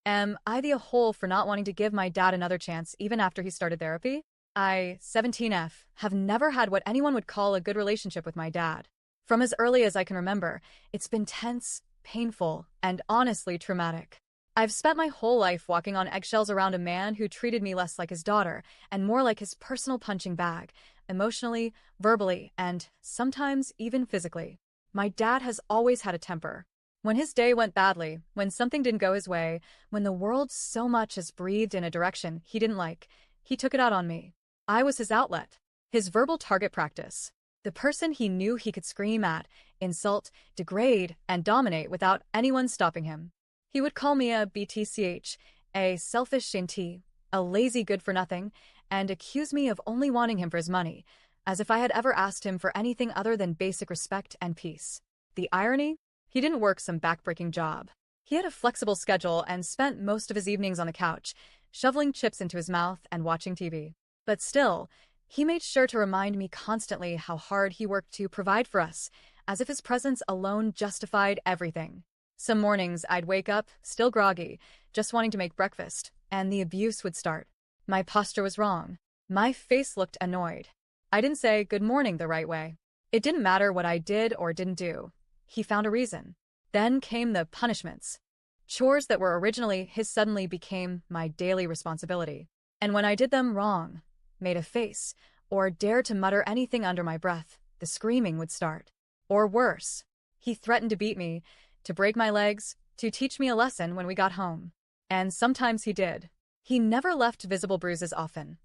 Am I the a-hole for not wanting to give my dad another chance even after he started therapy? I, 17F, have never had what anyone would call a good relationship with my dad. From as early as I can remember, it's been tense, painful, and honestly traumatic. I've spent my whole life walking on eggshells around a man who treated me less like his daughter and more like his personal punching bag, emotionally, verbally, and sometimes even physically. My dad has always had a temper. When his day went badly, when something didn't go his way, when the world so much as breathed in a direction he didn't like, he took it out on me. I was his outlet, his verbal target practice, the person he knew he could scream at, insult, degrade, and dominate without anyone stopping him. He would call me a BTCH, a selfish shanty, a lazy good-for-nothing, and accuse me of only wanting him for his money, as if I had ever asked him for anything other than basic respect and peace. The irony? He didn't work some backbreaking job. He had a flexible schedule and spent most of his evenings on the couch, shoveling chips into his mouth and watching TV. But still, he made sure to remind me constantly how hard he worked to provide for us, as if his presence alone justified everything. Some mornings I'd wake up, still groggy, just wanting to make breakfast, and the abuse would start. My posture was wrong. My face looked annoyed. I didn't say good morning the right way. It didn't matter what I did or didn't do. He found a reason. Then came the punishments. Chores that were originally his suddenly became my daily responsibility. And when I did them wrong, made a face, or dared to mutter anything under my breath, the screaming would start. Or worse, he threatened to beat me, to break my legs, to teach me a lesson when we got home. And sometimes he did. He never left visible bruises often.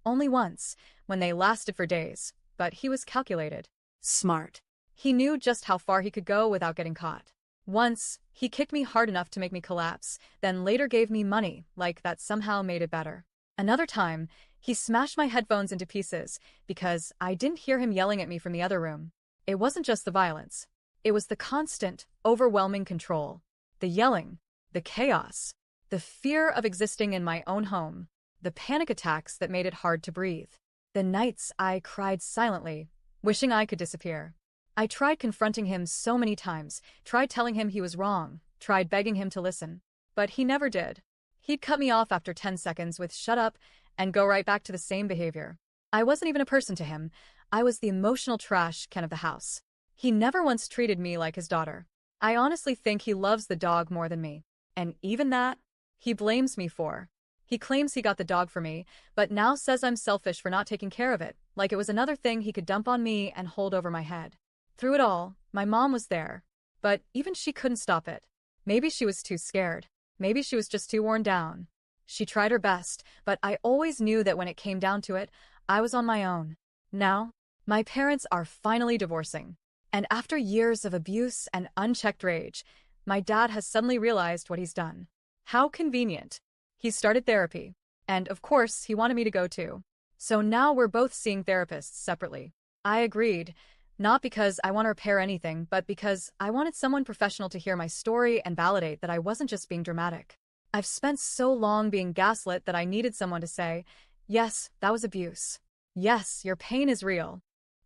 Only once, when they lasted for days, but he was calculated. Smart. He knew just how far he could go without getting caught. Once, he kicked me hard enough to make me collapse, then later gave me money, like that somehow made it better. Another time, he smashed my headphones into pieces because I didn't hear him yelling at me from the other room. It wasn't just the violence. It was the constant, overwhelming control. The yelling, the chaos, the fear of existing in my own home, the panic attacks that made it hard to breathe. The nights I cried silently, wishing I could disappear. I tried confronting him so many times, tried telling him he was wrong, tried begging him to listen. But he never did. He'd cut me off after 10 seconds with "shut up" and go right back to the same behavior. I wasn't even a person to him. I was the emotional trash can of the house. He never once treated me like his daughter. I honestly think he loves the dog more than me. And even that, he blames me for. He claims he got the dog for me, but now says I'm selfish for not taking care of it, like it was another thing he could dump on me and hold over my head. Through it all, my mom was there. But even she couldn't stop it. Maybe she was too scared. Maybe she was just too worn down. She tried her best, but I always knew that when it came down to it, I was on my own. Now, my parents are finally divorcing. And after years of abuse and unchecked rage, my dad has suddenly realized what he's done. How convenient. He started therapy. And of course, he wanted me to go too. So now we're both seeing therapists separately. I agreed, not because I want to repair anything, but because I wanted someone professional to hear my story and validate that I wasn't just being dramatic. I've spent so long being gaslit that I needed someone to say, yes, that was abuse. Yes, your pain is real.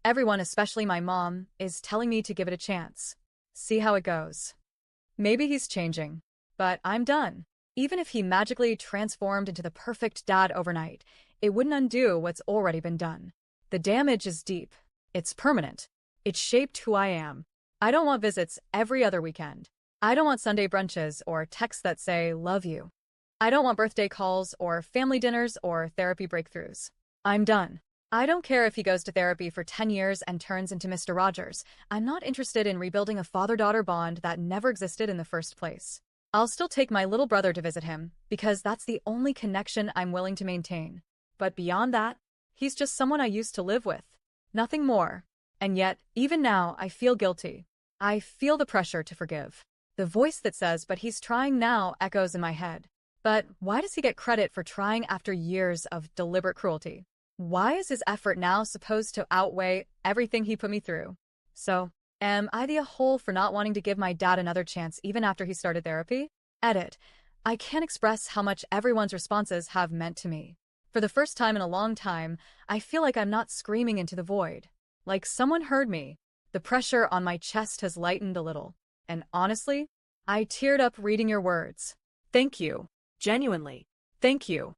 Everyone, especially my mom, is telling me to give it a chance. See how it goes. Maybe he's changing. But I'm done. Even if he magically transformed into the perfect dad overnight, it wouldn't undo what's already been done. The damage is deep. It's permanent. It shaped who I am. I don't want visits every other weekend. I don't want Sunday brunches or texts that say, love you. I don't want birthday calls or family dinners or therapy breakthroughs. I'm done. I don't care if he goes to therapy for 10 years and turns into Mr. Rogers. I'm not interested in rebuilding a father-daughter bond that never existed in the first place. I'll still take my little brother to visit him, because that's the only connection I'm willing to maintain. But beyond that, he's just someone I used to live with. Nothing more. And yet, even now, I feel guilty. I feel the pressure to forgive. The voice that says, but he's trying now, echoes in my head. But why does he get credit for trying after years of deliberate cruelty? Why is his effort now supposed to outweigh everything he put me through? So, am I the a-hole for not wanting to give my dad another chance even after he started therapy? Edit. I can't express how much everyone's responses have meant to me. For the first time in a long time, I feel like I'm not screaming into the void. Like someone heard me. The pressure on my chest has lightened a little. And honestly, I teared up reading your words. Thank you. Genuinely. Thank you.